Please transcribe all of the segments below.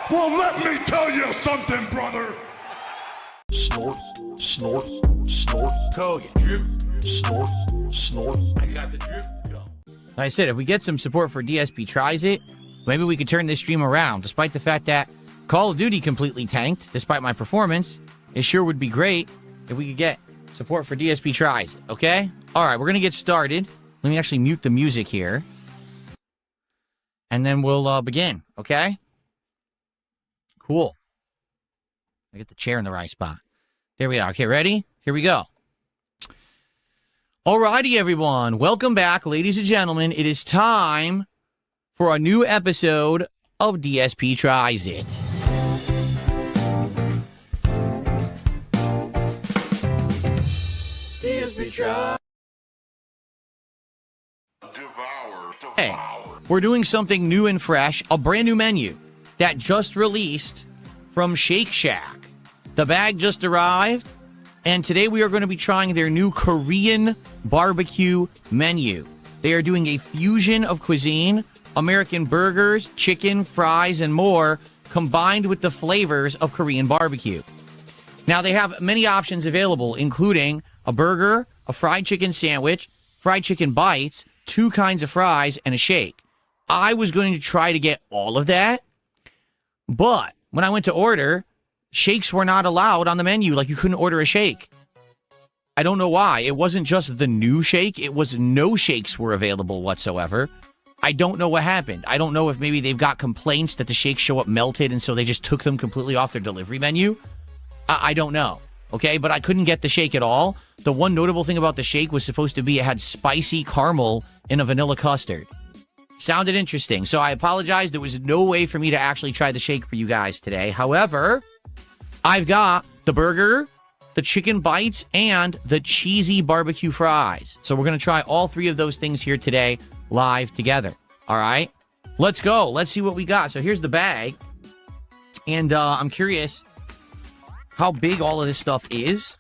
Well, let me tell you something, brother. Snort, snort, snort. Code. Drip. Snort, snort. I got the drip. Go. Like I said, if we get some support for DSP tries it, maybe we could turn this stream around. Despite the fact that Call of Duty completely tanked, despite my performance, it sure would be great if we could get support for DSP tries it, okay? All right, we're going to get started. Let me actually mute the music here. And then we'll begin, okay? Cool. I get the chair in the right spot. There we are. Okay, ready? Here we go. Alrighty, everyone. Welcome back, ladies and gentlemen. It is time for a new episode of DSP Tries It. DSP try. Hey, we're doing something new and fresh, a brand new menu that just released from Shake Shack. The bag just arrived, and today we are going to be trying their new Korean barbecue menu. They are doing a fusion of cuisine, American burgers, chicken, fries, and more, combined with the flavors of Korean barbecue. Now, they have many options available, including a burger, a fried chicken sandwich, fried chicken bites, 2 kinds of fries, and a shake. I was going to try to get all of that, but when I went to order, shakes were not allowed on the menu. Like, you couldn't order a shake. I don't know why. It wasn't just the new shake. It was no shakes were available whatsoever. I don't know what happened. I don't know if maybe they've got complaints that the shakes show up melted, and so they just took them completely off their delivery menu. I don't know. Okay, but I couldn't get the shake at all. The one notable thing about the shake was supposed to be it had spicy caramel in a vanilla custard. Sounded interesting. So I apologize. There was no way for me to actually try the shake for you guys today. However, I've got the burger, the chicken bites, and the cheesy barbecue fries. So we're going to try all 3 of those things here today live together. All right? Let's go. Let's see what we got. So here's the bag. And I'm curious how big all of this stuff is.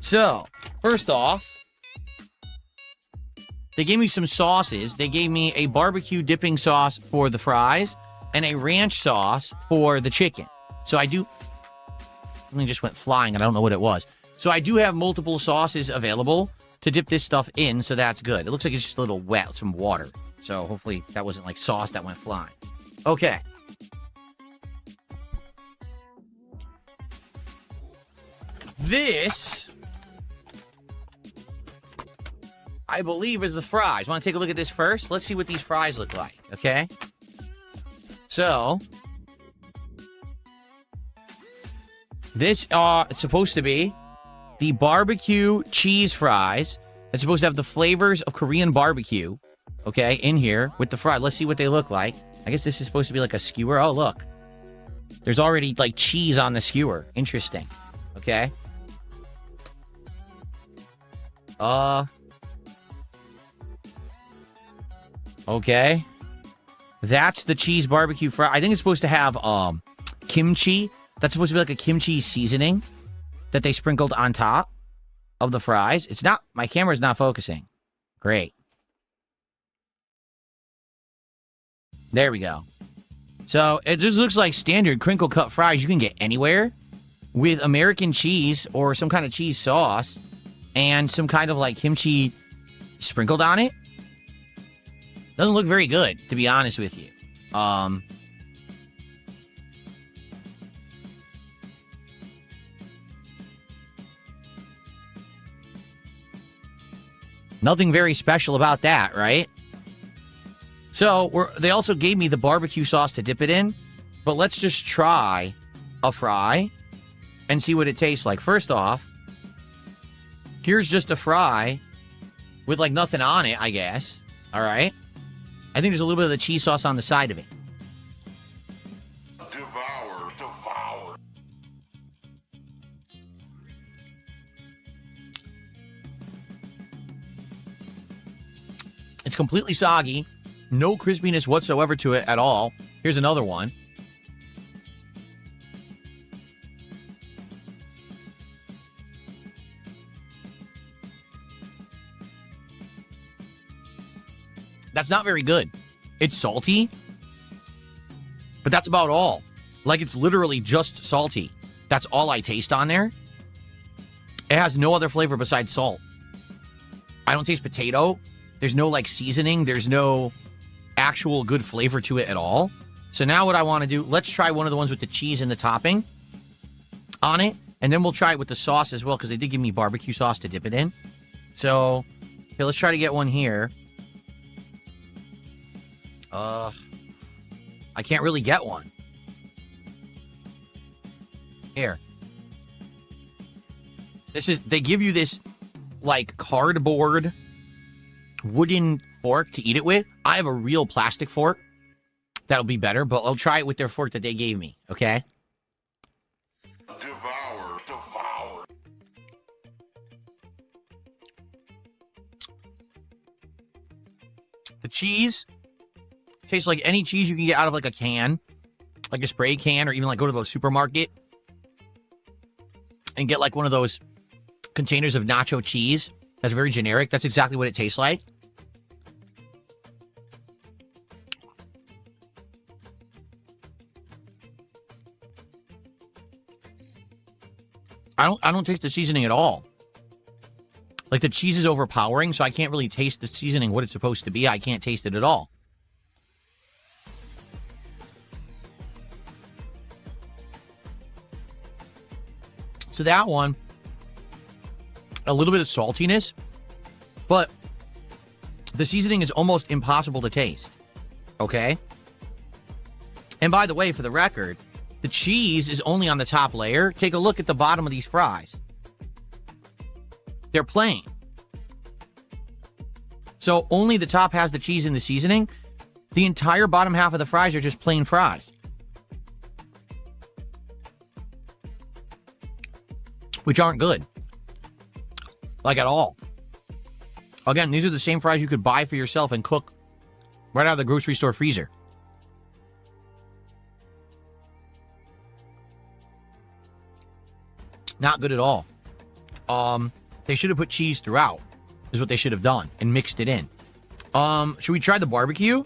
So, first off, they gave me some sauces. They gave me a barbecue dipping sauce for the fries and a ranch sauce for the chicken. So I do... Something just went flying, and I don't know what it was. So I do have multiple sauces available to dip this stuff in, so that's good. It looks like it's just a little wet, it's from water. So hopefully that wasn't like sauce that went flying. Okay. This, I believe, is the fries. Want to take a look at this first? Let's see what these fries look like, okay? So, this is supposed to be the barbecue cheese fries. It's supposed to have the flavors of Korean barbecue, okay, in here with the fry. Let's see what they look like. I guess this is supposed to be like a skewer. Oh, look. There's already, like, cheese on the skewer. Interesting. Okay. Okay. That's the cheese barbecue fry. I think it's supposed to have, kimchi. That's supposed to be like a kimchi seasoning that they sprinkled on top of the fries. It's not, my camera's not focusing. Great. There we go. So it just looks like standard crinkle cut fries you can get anywhere with American cheese or some kind of cheese sauce and some kind of like kimchi sprinkled on it. Doesn't look very good, to be honest with you. Nothing very special about that, right? So, they also gave me the barbecue sauce to dip it in, but let's just try a fry and see what it tastes like. First off, here's just a fry with, like, nothing on it, I guess. All right? I think there's a little bit of the cheese sauce on the side of it. Devour, devour. It's completely soggy. No crispiness whatsoever to it at all. Here's another one. That's not very good. It's salty, but that's about all. Like, it's literally just salty. That's all I taste on there. It has no other flavor besides salt. I don't taste potato. There's no, like, seasoning. There's no actual good flavor to it at all. So now what I want to do, let's try one of the ones with the cheese and the topping on it. And then we'll try it with the sauce as well, because they did give me barbecue sauce to dip it in. So, okay, let's try to get one here. I can't really get one. Here. They give you this, like, cardboard wooden fork to eat it with. I have a real plastic fork. That'll be better, but I'll try it with their fork that they gave me, okay? Devour. The cheese tastes like any cheese you can get out of, like, a can. Like a spray can, or even, like, go to the supermarket and get, like, one of those containers of nacho cheese. That's very generic. That's exactly what it tastes like. I don't taste the seasoning at all. Like, the cheese is overpowering, so I can't really taste the seasoning, what it's supposed to be. I can't taste it at all. So that one, a little bit of saltiness, but the seasoning is almost impossible to taste. Okay? And by the way, for the record, the cheese is only on the top layer. Take a look at the bottom of these fries. They're plain. So only the top has the cheese and the seasoning. The entire bottom half of the fries are just plain fries, which aren't good. Like, at all. Again, these are the same fries you could buy for yourself and cook right out of the grocery store freezer. Not good at all. They should have put cheese throughout, is what they should have done, and mixed it in. Should we try the barbecue?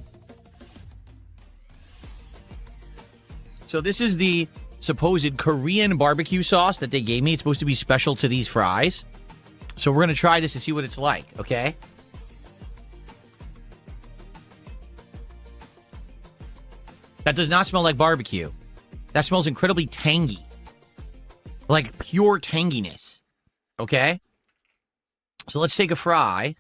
So this is the supposed Korean barbecue sauce that they gave me. It's supposed to be special to these fries. So we're going to try this to see what it's like, okay? That does not smell like barbecue. That smells incredibly tangy. Like pure tanginess. Okay? So let's take a fry.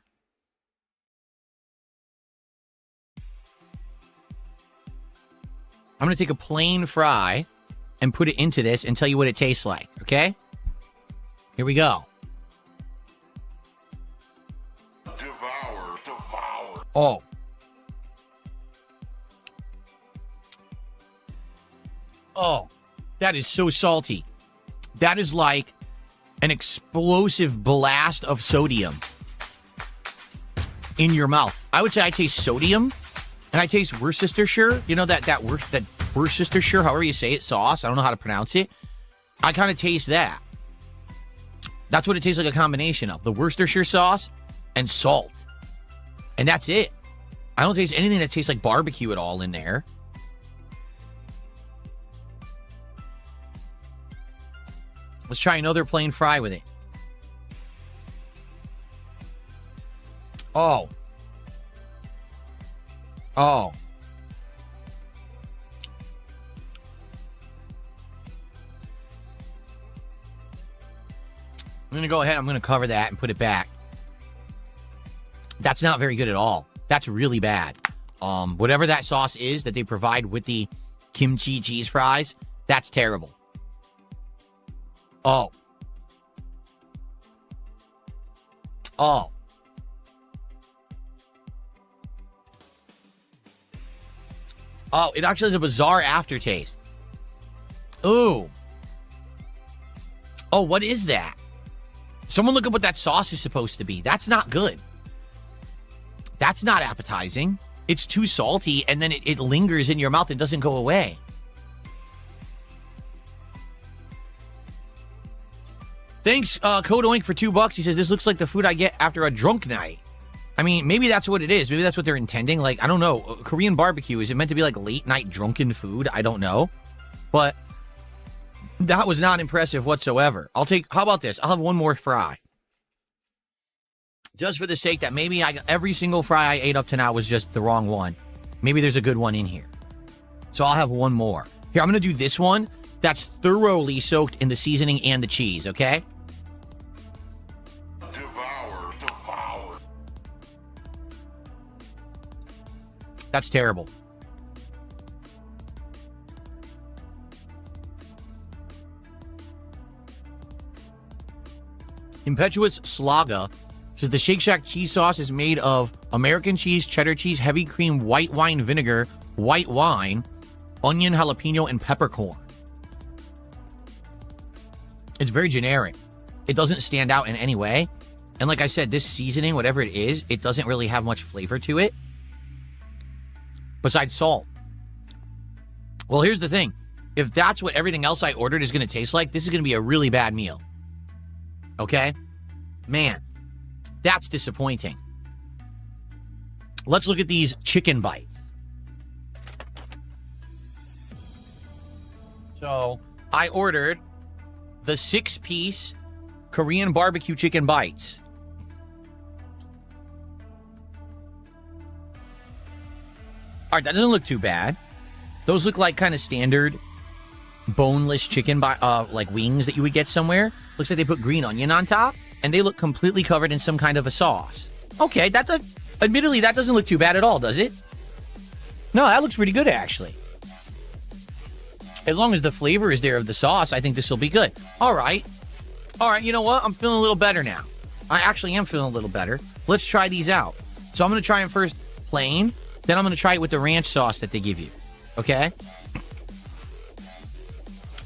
I'm going to take a plain fry and put it into this and tell you what it tastes like. Okay? Here we go. Devour. Oh. Oh. That is so salty. That is like an explosive blast of sodium in your mouth. I would say I taste sodium, and I taste Worcestershire. You know that Worcestershire, however you say it, sauce. I don't know how to pronounce it. I kind of taste that. That's what it tastes like, a combination of the Worcestershire sauce and salt. And that's it. I don't taste anything that tastes like barbecue at all in there. Let's try another plain fry with it. Oh. Oh. I'm going to go ahead. I'm going to cover that and put it back. That's not very good at all. That's really bad. Whatever that sauce is that they provide with the kimchi cheese fries, that's terrible. Oh. Oh. Oh, it actually has a bizarre aftertaste. Ooh. Oh, what is that? Someone look up what that sauce is supposed to be. That's not good. That's not appetizing. It's too salty, and then it lingers in your mouth and doesn't go away. Thanks, Code Oink, for $2. He says, this looks like the food I get after a drunk night. I mean, maybe that's what it is. Maybe that's what they're intending. Like, I don't know. Korean barbecue, is it meant to be like late night drunken food? I don't know. But that was not impressive whatsoever. How about this? I'll have one more fry. Just for the sake that maybe every single fry I ate up to now was just the wrong one. Maybe there's a good one in here. So I'll have one more. Here, I'm going to do this one that's thoroughly soaked in the seasoning and the cheese, okay? Devour. That's terrible. Impetuous Slaga says the Shake Shack cheese sauce is made of American cheese, cheddar cheese, heavy cream, white wine vinegar, white wine, onion, jalapeno, and peppercorn. It's very generic. It doesn't stand out in any way. And like I said, this seasoning, whatever it is, it doesn't really have much flavor to it. Besides salt. Well, here's the thing. If that's what everything else I ordered is going to taste like, this is going to be a really bad meal. Okay? Man, that's disappointing. Let's look at these chicken bites. So, I ordered the 6-piece Korean barbecue chicken bites. All right, that doesn't look too bad. Those look like kind of standard boneless chicken like wings that you would get somewhere. Looks like they put green onion on top, and they look completely covered in some kind of a sauce. Okay, admittedly, that doesn't look too bad at all, does it? No, that looks pretty good, actually. As long as the flavor is there of the sauce, I think this will be good. All right, you know what? I'm feeling a little better now. I actually am feeling a little better. Let's try these out. So I'm going to try them first plain, then I'm going to try it with the ranch sauce that they give you. Okay?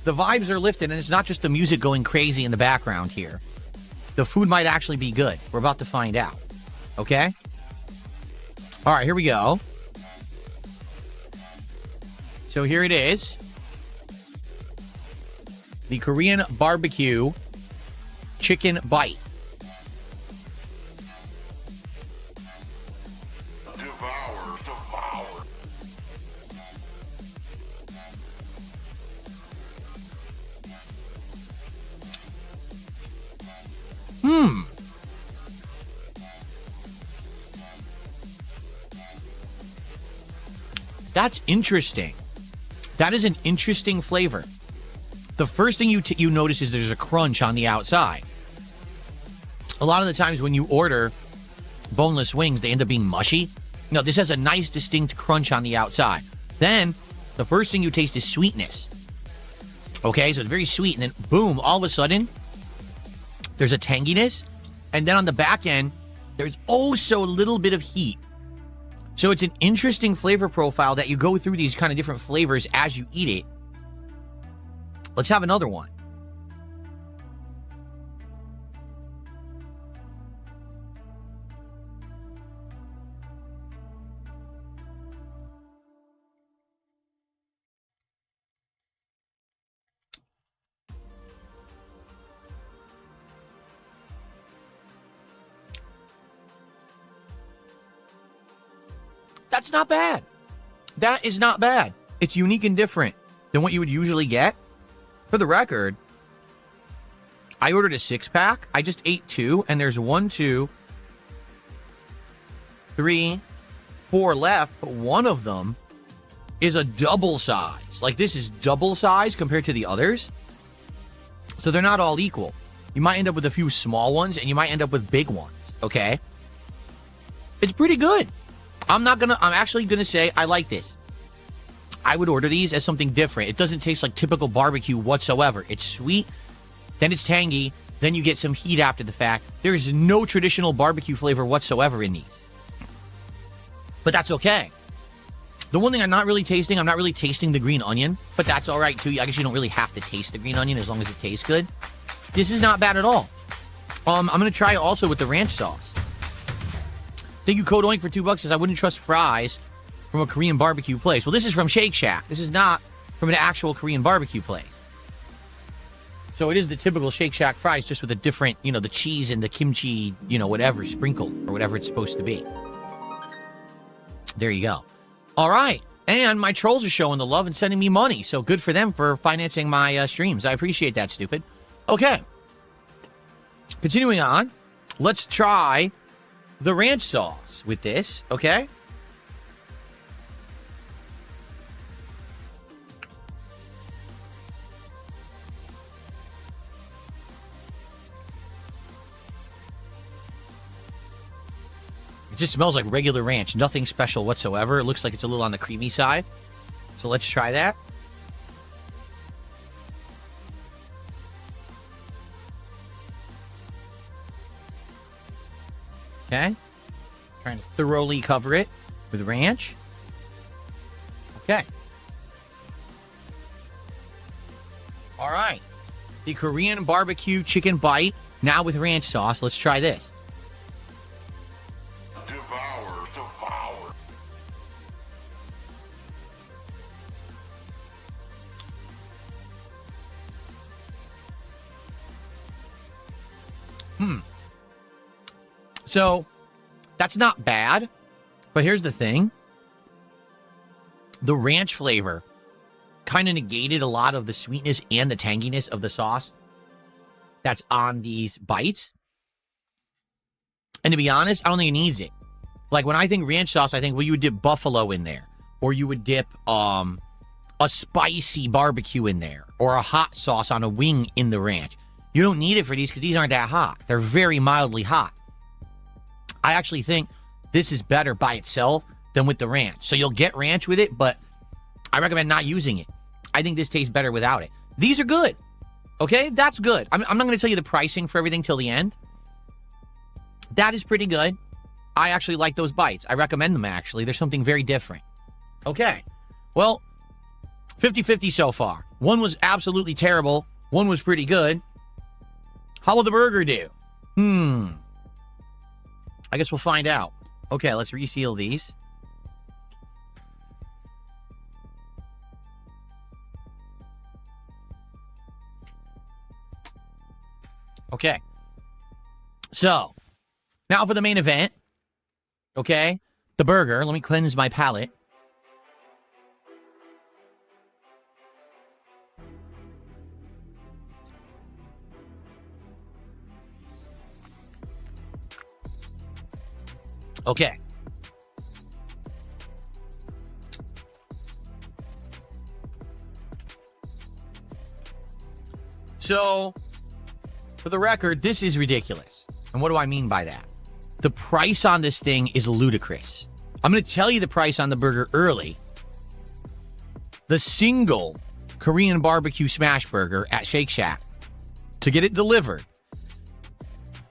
The vibes are lifted, and it's not just the music going crazy in the background here. The food might actually be good. We're about to find out. Okay? All right, here we go. So here it is. The Korean barbecue chicken bite. Devour. That's interesting. That is an interesting flavor. The first thing you notice is there's a crunch on the outside. A lot of the times when you order boneless wings, they end up being mushy. No, this has a nice distinct crunch on the outside. Then, the first thing you taste is sweetness. Okay, so it's very sweet, and then boom, all of a sudden, there's a tanginess, and then on the back end, there's oh so little bit of heat. So it's an interesting flavor profile that you go through these kind of different flavors as you eat it. Let's have another one. That's not bad. That is not bad. It's unique and different than what you would usually get. For the record, I ordered a 6-pack. I just ate 2, and there's 1, 2, 3, 4 left, but one of them is a double size. Like, this is double size compared to the others. So they're not all equal. You might end up with a few small ones, and you might end up with big ones, okay? It's pretty good. I'm actually gonna say I like this. I would order these as something different. It doesn't taste like typical barbecue whatsoever. It's sweet, then it's tangy, then you get some heat after the fact. There is no traditional barbecue flavor whatsoever in these. But that's okay. The one thing I'm not really tasting the green onion, but that's all right too. I guess you don't really have to taste the green onion as long as it tastes good. This is not bad at all. I'm gonna try it also with the ranch sauce. Thank you, Code Oink, for $2. Says I wouldn't trust fries from a Korean barbecue place. Well, this is from Shake Shack. This is not from an actual Korean barbecue place. So it is the typical Shake Shack fries, just with a different, the cheese and the kimchi, whatever, sprinkled or whatever it's supposed to be. There you go. All right. And my trolls are showing the love and sending me money. So good for them for financing my streams. I appreciate that, stupid. Okay. Continuing on. Let's try the ranch sauce with this, okay? It just smells like regular ranch. Nothing special whatsoever. It looks like it's a little on the creamy side. So let's try that. Okay. Trying to thoroughly cover it with ranch. Okay. All right. The Korean barbecue chicken bite, now with ranch sauce. Let's try this. Devour, devour. So, that's not bad. But here's the thing. The ranch flavor kind of negated a lot of the sweetness and the tanginess of the sauce that's on these bites. And to be honest, I don't think it needs it. Like, when I think ranch sauce, I think, well, you would dip buffalo in there. Or you would dip a spicy barbecue in there. Or a hot sauce on a wing in the ranch. You don't need it for these because these aren't that hot. They're very mildly hot. I actually think this is better by itself than with the ranch. So you'll get ranch with it, but I recommend not using it. I think this tastes better without it. These are good. Okay, that's good. I'm not going to tell you the pricing for everything till the end. That is pretty good. I actually like those bites. I recommend them, actually. There's something very different. Okay, well, 50-50 so far. One was absolutely terrible. One was pretty good. How will the burger do? I guess we'll find out. Okay, let's reseal these. Okay. So, now for the main event. Okay. The burger. Let me cleanse my palate. Okay. So, for the record, this is ridiculous. And what do I mean by that? The price on this thing is ludicrous. I'm going to tell you the price on the burger early. The single Korean barbecue smash burger at Shake Shack, to get it delivered,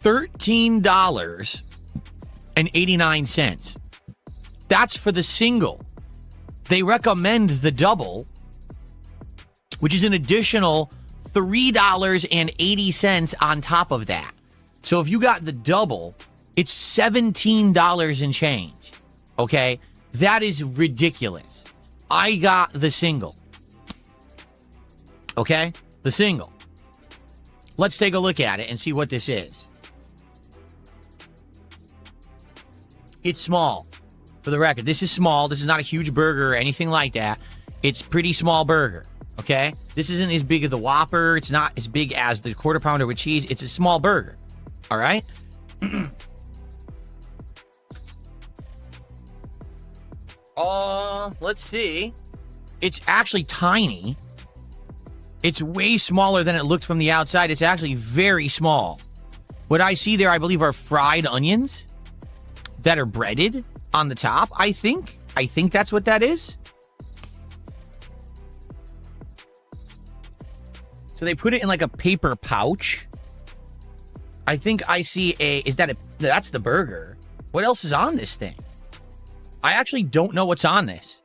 $13.89. That's for the single. They recommend the double, which is an additional $3.80 on top of that. So if you got the double, it's $17 and change. Okay? That is ridiculous. I got the single. Okay? The single. Let's take a look at it and see what this is. It's small. For the record, this is small. This is not a huge burger or anything like that. It's pretty small burger. Okay? This isn't as big as the Whopper. It's not as big as the quarter pounder with cheese. It's a small burger. All right? Let's see. It's actually tiny. It's way smaller than it looked from the outside. It's actually very small. What I see there, I believe, are fried onions that are breaded on the top, I think. I think that's what that is. So they put it in like a paper pouch. I think I see that's the burger. What else is on this thing? I actually don't know what's on this.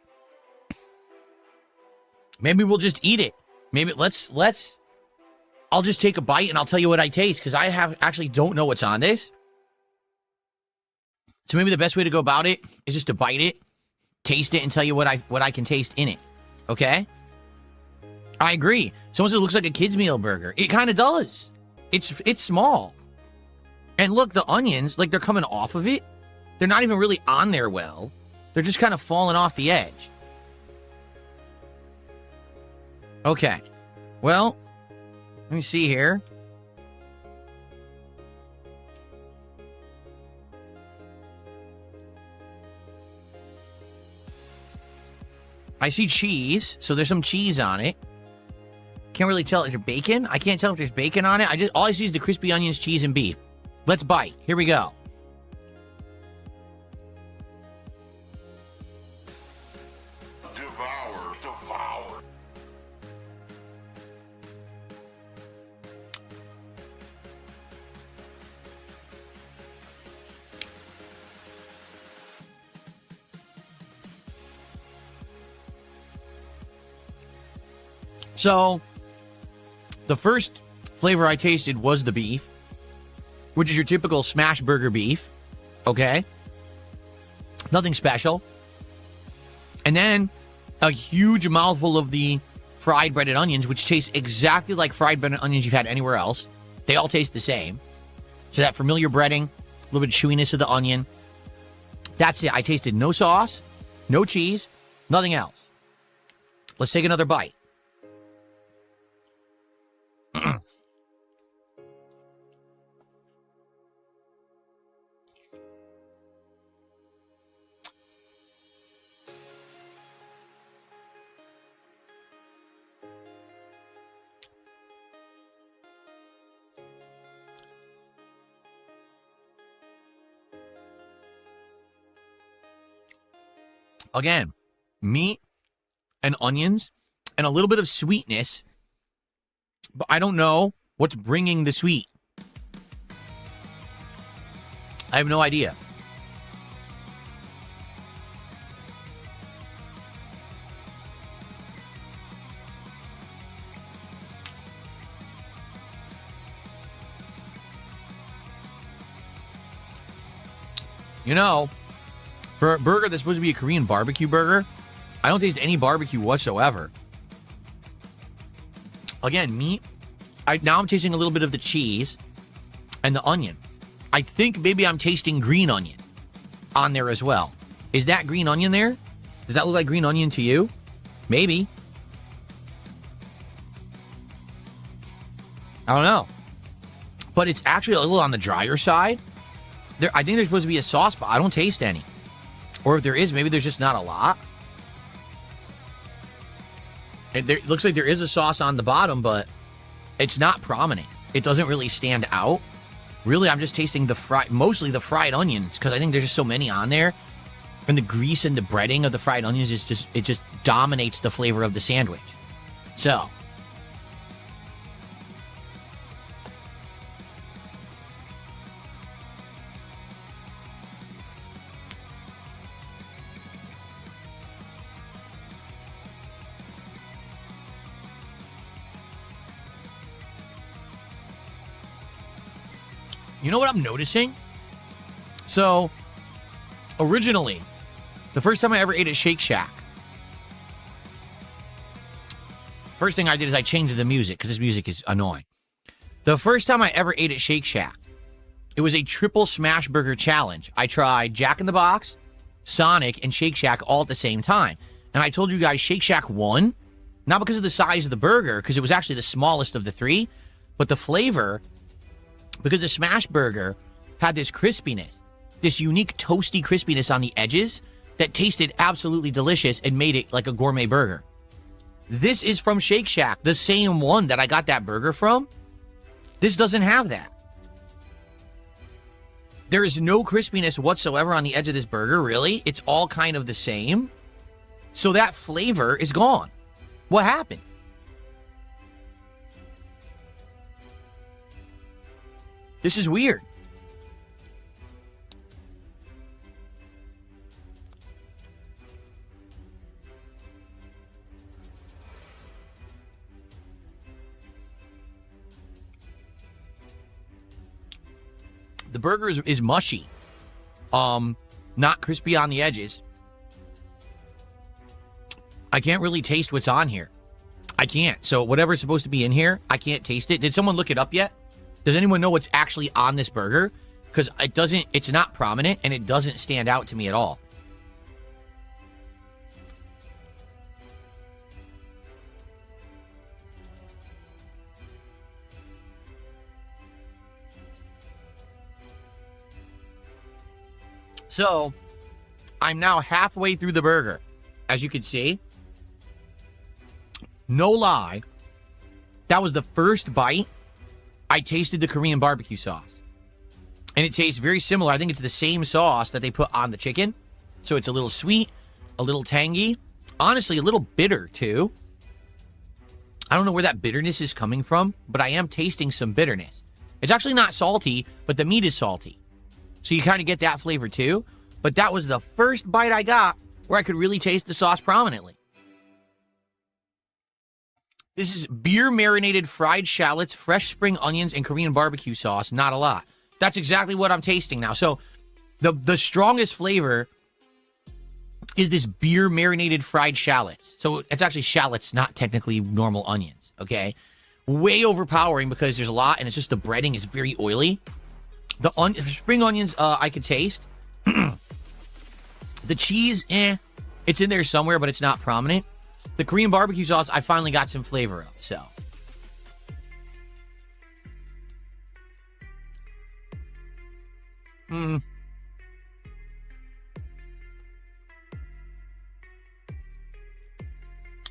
Maybe we'll just eat it. Maybe I'll just take a bite and I'll tell you what I taste, because I actually don't know what's on this. So maybe the best way to go about it is just to bite it, taste it, and tell you what I can taste in it. Okay? I agree. Someone said it looks like a kid's meal burger. It kind of does. It's small. And look, the onions, like, they're coming off of it. They're not even really on there well. They're just kind of falling off the edge. Okay. Well, let me see here. I see cheese, so there's some cheese on it. Can't really tell. Is there bacon? I can't tell if there's bacon on it. All I see is the crispy onions, cheese, and beef. Let's bite. Here we go. Devour, devour. So, the first flavor I tasted was the beef, which is your typical smash burger beef. Okay? Nothing special. And then a huge mouthful of the fried breaded onions, which taste exactly like fried breaded onions you've had anywhere else. They all taste the same. So that familiar breading, a little bit of chewiness of the onion. That's it. I tasted no sauce, no cheese, nothing else. Let's take another bite. Again, meat and onions and a little bit of sweetness, but I don't know what's bringing the sweet. I have no idea. You know, for a burger that's supposed to be a Korean barbecue burger, I don't taste any barbecue whatsoever. Again, meat. Now I'm tasting a little bit of the cheese and the onion. I think maybe I'm tasting green onion on there as well. Is that green onion there? Does that look like green onion to you? Maybe. I don't know. But it's actually a little on the drier side. I think there's supposed to be a sauce, but I don't taste any. Or if there is, maybe there's just not a lot. It looks like there is a sauce on the bottom, but it's not prominent. It doesn't really stand out. Really, I'm just tasting mostly the fried onions, because I think there's just so many on there. And the grease and the breading of the fried onions it just dominates the flavor of the sandwich. So, you know what I'm noticing? So, originally, the first time I ever ate at Shake Shack, first thing I did is I changed the music, because this music is annoying. The first time I ever ate at Shake Shack, it was a triple smash burger challenge. I tried Jack in the Box, Sonic, and Shake Shack all at the same time. And I told you guys Shake Shack won, not because of the size of the burger, because it was actually the smallest of the three, but the flavor, because the smash burger had this crispiness, this unique toasty crispiness on the edges that tasted absolutely delicious and made it like a gourmet burger. This is from Shake Shack, the same one that I got that burger from. This doesn't have that. There is no crispiness whatsoever on the edge of this burger, really. It's all kind of the same. So that flavor is gone. What happened? This is weird. The burger is mushy. Not crispy on the edges. I can't really taste what's on here. I can't. So whatever's supposed to be in here, I can't taste it. Did someone look it up yet? Does anyone know what's actually on this burger? Because it's not prominent, and it doesn't stand out to me at all. So, I'm now halfway through the burger. As you can see, no lie, that was the first bite. I tasted the Korean barbecue sauce. And it tastes very similar. I think it's the same sauce that they put on the chicken. So it's a little sweet, a little tangy. Honestly, a little bitter, too. I don't know where that bitterness is coming from, but I am tasting some bitterness. It's actually not salty, but the meat is salty. So you kind of get that flavor, too. But that was the first bite I got where I could really taste the sauce prominently. This is beer-marinated fried shallots, fresh spring onions, and Korean barbecue sauce. Not a lot. That's exactly what I'm tasting now. So the strongest flavor is this beer-marinated fried shallots. So it's actually shallots, not technically normal onions, okay? Way overpowering because there's a lot, and it's just the breading is very oily. The spring onions, I could taste. The cheese, it's in there somewhere, but it's not prominent. The Korean barbecue sauce, I finally got some flavor of, so.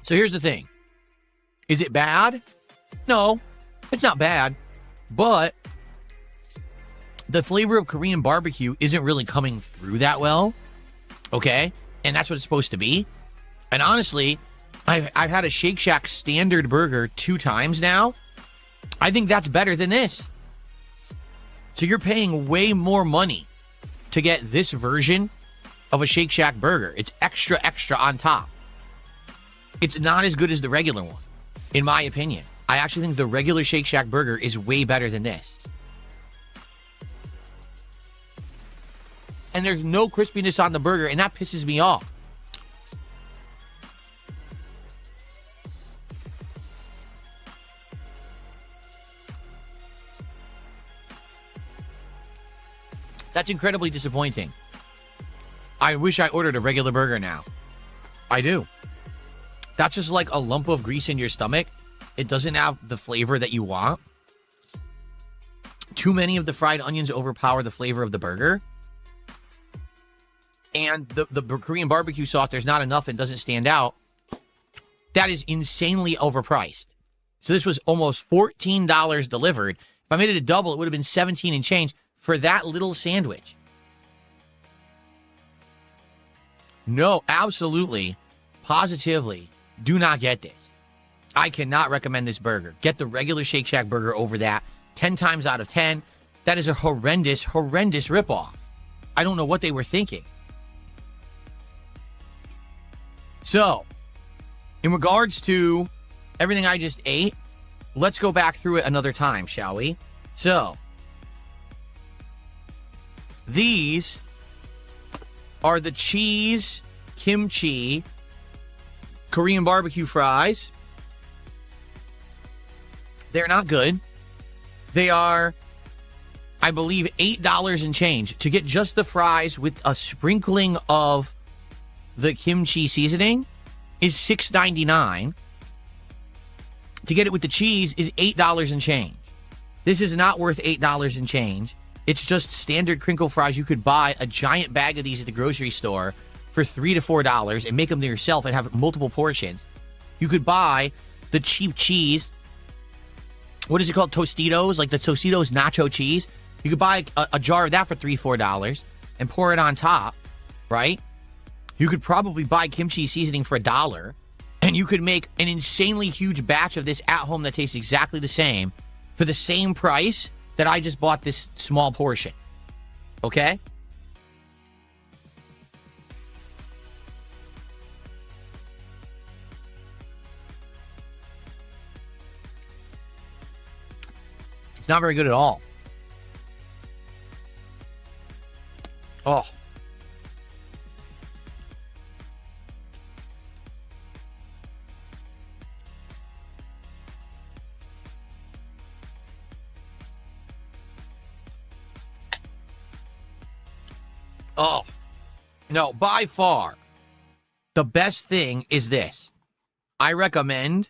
So here's the thing. Is it bad? No, it's not bad. But the flavor of Korean barbecue isn't really coming through that well. Okay? And that's what it's supposed to be. And honestly, I've had a Shake Shack standard burger 2 times now. I think that's better than this. So you're paying way more money to get this version of a Shake Shack burger. It's extra on top. It's not as good as the regular one, in my opinion. I actually think the regular Shake Shack burger is way better than this. And there's no crispiness on the burger, and that pisses me off. That's incredibly disappointing. I wish I ordered a regular burger now. I do. That's just like a lump of grease in your stomach. It doesn't have the flavor that you want. Too many of the fried onions overpower the flavor of the burger. And the Korean barbecue sauce, there's not enough and doesn't stand out. That is insanely overpriced. So this was almost $14 delivered. If I made it a double, it would have been 17 and change for that little sandwich. No, absolutely, positively, do not get this. I cannot recommend this burger. Get the regular Shake Shack burger over that. 10 times out of 10. That is a horrendous ripoff. I don't know what they were thinking. So, in regards to everything I just ate, let's go back through it another time, shall we? So, these are the cheese kimchi Korean barbecue fries. They're not good. They are, I believe, $8 and change to get just the fries with a sprinkling of the kimchi seasoning is $6.99. To get it with the cheese is $8 and change. This is not worth $8 and change. It's just standard crinkle fries. You could buy a giant bag of these at the grocery store for $3 to $4 and make them yourself and have multiple portions. You could buy the cheap cheese. What is it called? Tostitos, like the Tostitos nacho cheese. You could buy a jar of that for $3, $4 and pour it on top, right? You could probably buy kimchi seasoning for $1, and you could make an insanely huge batch of this at home that tastes exactly the same for the same price that I just bought this small portion. Okay? It's not very good at all. Oh. Oh. No, by far, the best thing is this. I recommend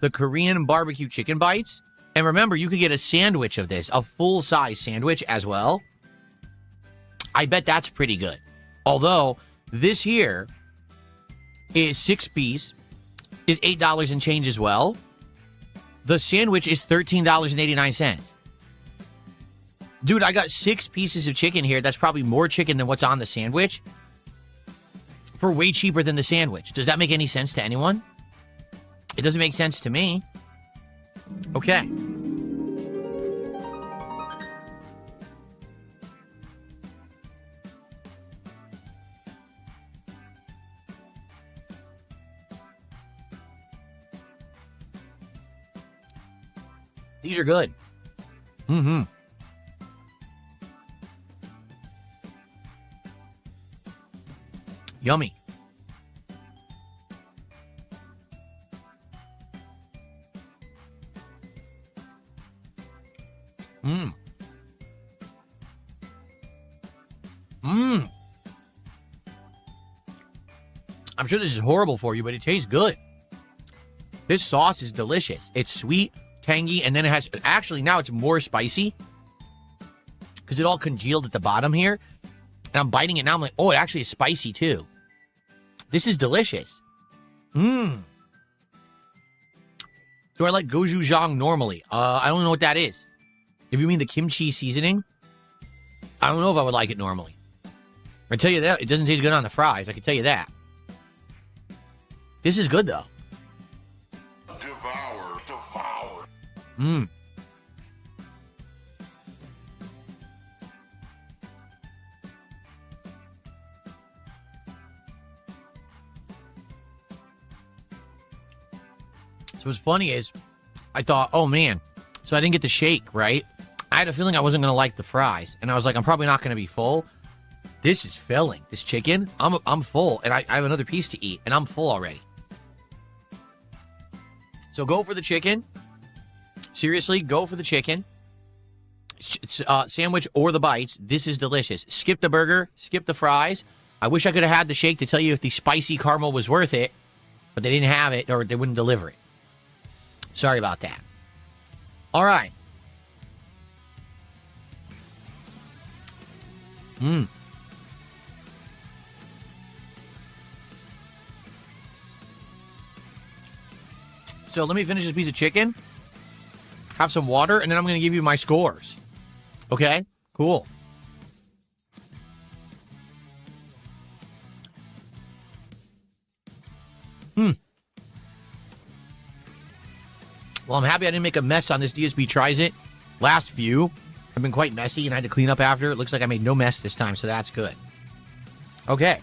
the Korean barbecue chicken bites. And remember, you could get a sandwich of this, a full-size sandwich as well. I bet that's pretty good. Although this here is 6-piece, is $8 and change as well. The sandwich is $13.89. Dude, I got 6 pieces of chicken here. That's probably more chicken than what's on the sandwich for way cheaper than the sandwich. Does that make any sense to anyone? It doesn't make sense to me. Okay. These are good. Mm-hmm. Yummy. Mmm. Mmm. I'm sure this is horrible for you, but it tastes good. This sauce is delicious. It's sweet, tangy, and then it has, actually now it's more spicy because it all congealed at the bottom here. And I'm biting it now. I'm like, oh, it actually is spicy too. This is delicious. Mmm. Do I like gochujang normally? I don't know what that is. If you mean the kimchi seasoning, I don't know if I would like it normally. I tell you that, it doesn't taste good on the fries. I can tell you that. This is good though. Devour. Mmm. So what's funny is, I thought, oh man, so I didn't get the shake, right? I had a feeling I wasn't going to like the fries. And I was like, I'm probably not going to be full. This is filling. This chicken, I'm full. And I have another piece to eat, and I'm full already. So go for the chicken. Seriously, go for the chicken. Sandwich or the bites. This is delicious. Skip the burger. Skip the fries. I wish I could have had the shake to tell you if the spicy caramel was worth it. But they didn't have it, or they wouldn't deliver it. Sorry about that. All right. Mmm. So let me finish this piece of chicken, have some water, and then I'm going to give you my scores. Okay? Cool. Well, I'm happy I didn't make a mess on this DSP Tries It. Last few have been quite messy, and I had to clean up after. It looks like I made no mess this time, so that's good. Okay.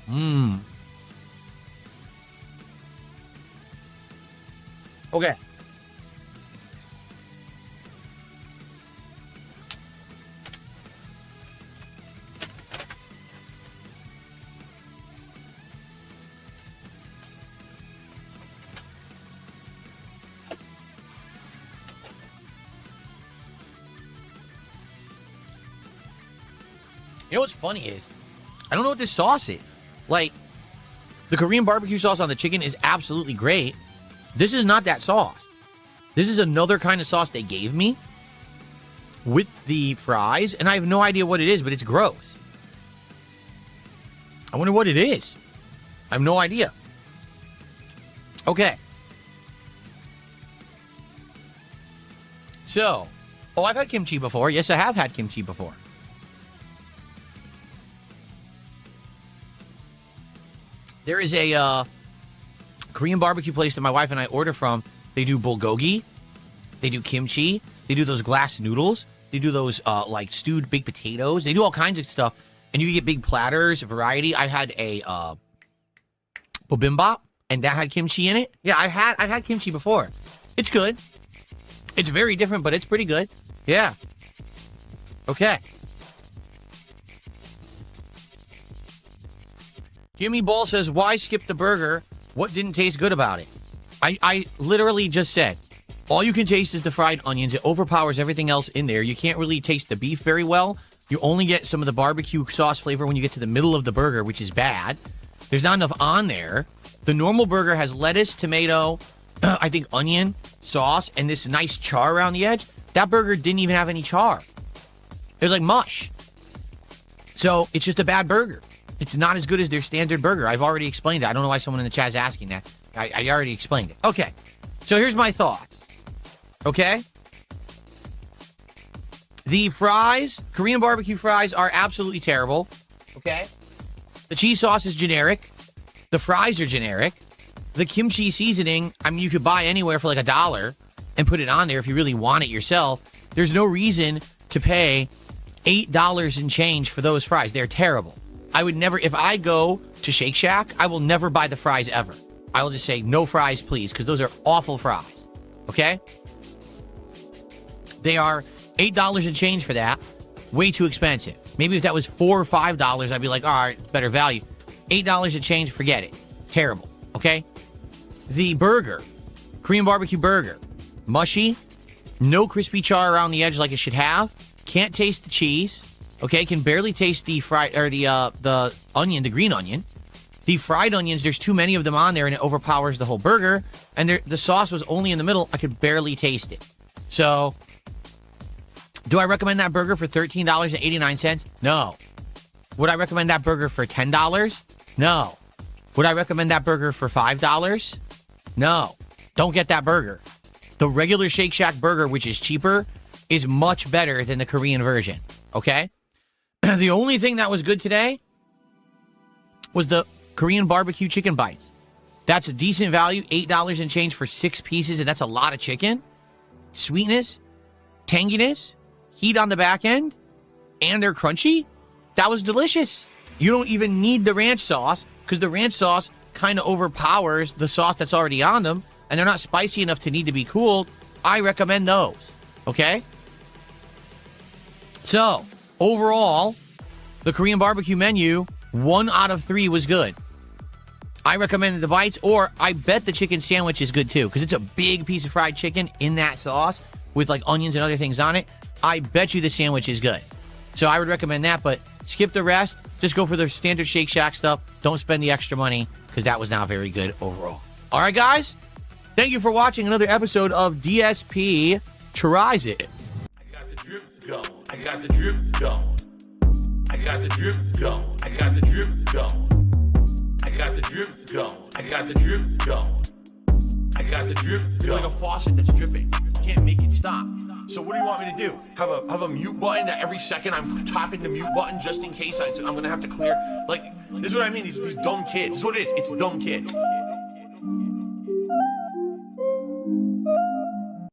Mmm. Okay. You know what's funny is, I don't know what this sauce is. Like, the Korean barbecue sauce on the chicken is absolutely great. This is not that sauce. This is another kind of sauce they gave me with the fries, and I have no idea what it is, but it's gross. I wonder what it is. I have no idea. Okay. So, oh, I've had kimchi before. Yes, I have had kimchi before. There is a Korean barbecue place that my wife and I order from. They do bulgogi. They do kimchi. They do those glass noodles. They do those like stewed baked potatoes. They do all kinds of stuff. And you get big platters, variety. I had a bibimbap, and that had kimchi in it. Yeah, I've had kimchi before. It's good. It's very different, but it's pretty good. Yeah. Okay. Jimmy Ball says, why skip the burger? What didn't taste good about it? I literally just said, all you can taste is the fried onions. It overpowers everything else in there. You can't really taste the beef very well. You only get some of the barbecue sauce flavor when you get to the middle of the burger, which is bad. There's not enough on there. The normal burger has lettuce, tomato, I think onion, sauce, and this nice char around the edge. That burger didn't even have any char. It was like mush. So it's just a bad burger. It's not as good as their standard burger. I've already explained it. I don't know why someone in the chat is asking that. I already explained it. Okay. So here's my thoughts. Okay? The fries, Korean barbecue fries, are absolutely terrible. Okay? The cheese sauce is generic. The fries are generic. The kimchi seasoning, I mean, you could buy anywhere for like $1 and put it on there if you really want it yourself. There's no reason to pay $8 and change for those fries. They're terrible. I would never, if I go to Shake Shack, I will never buy the fries ever. I will just say, no fries, please, because those are awful fries. Okay? They are $8 and change for that. Way too expensive. Maybe if that was $4 or $5, I'd be like, all right, better value. $8 and change, forget it. Terrible. Okay? The burger, Korean barbecue burger, mushy, no crispy char around the edge like it should have. Can't taste the cheese. Okay, can barely taste the fried or the onion, the green onion. The fried onions, there's too many of them on there and it overpowers the whole burger. And the sauce was only in the middle. I could barely taste it. So, do I recommend that burger for $13.89? No. Would I recommend that burger for $10? No. Would I recommend that burger for $5? No. Don't get that burger. The regular Shake Shack burger, which is cheaper, is much better than the Korean version. Okay? The only thing that was good today was the Korean barbecue chicken bites. That's a decent value, $8 and change for 6 pieces, and that's a lot of chicken. Sweetness, tanginess, heat on the back end, and they're crunchy. That was delicious. You don't even need the ranch sauce because the ranch sauce kind of overpowers the sauce that's already on them, and they're not spicy enough to need to be cooled. I recommend those. Okay? So, overall, the Korean barbecue menu, 1 out of 3 was good. I recommended the bites, or I bet the chicken sandwich is good too, because it's a big piece of fried chicken in that sauce with like onions and other things on it. I bet you the sandwich is good. So I would recommend that, but skip the rest. Just go for the standard Shake Shack stuff. Don't spend the extra money, because that was not very good overall. All right, guys? Thank you for watching another episode of DSP Tries It. I got the drip going. I got the drip going. I got the drip going. I got the drip going. I got the drip going. I got the drip going. I got the drip going. It's like a faucet that's dripping. You can't make it stop. So what do you want me to do? Have a mute button that every second I'm tapping the mute button just in case I'm gonna have to clear? Like, this is what I mean. These dumb kids. This is what it is. It's dumb kids.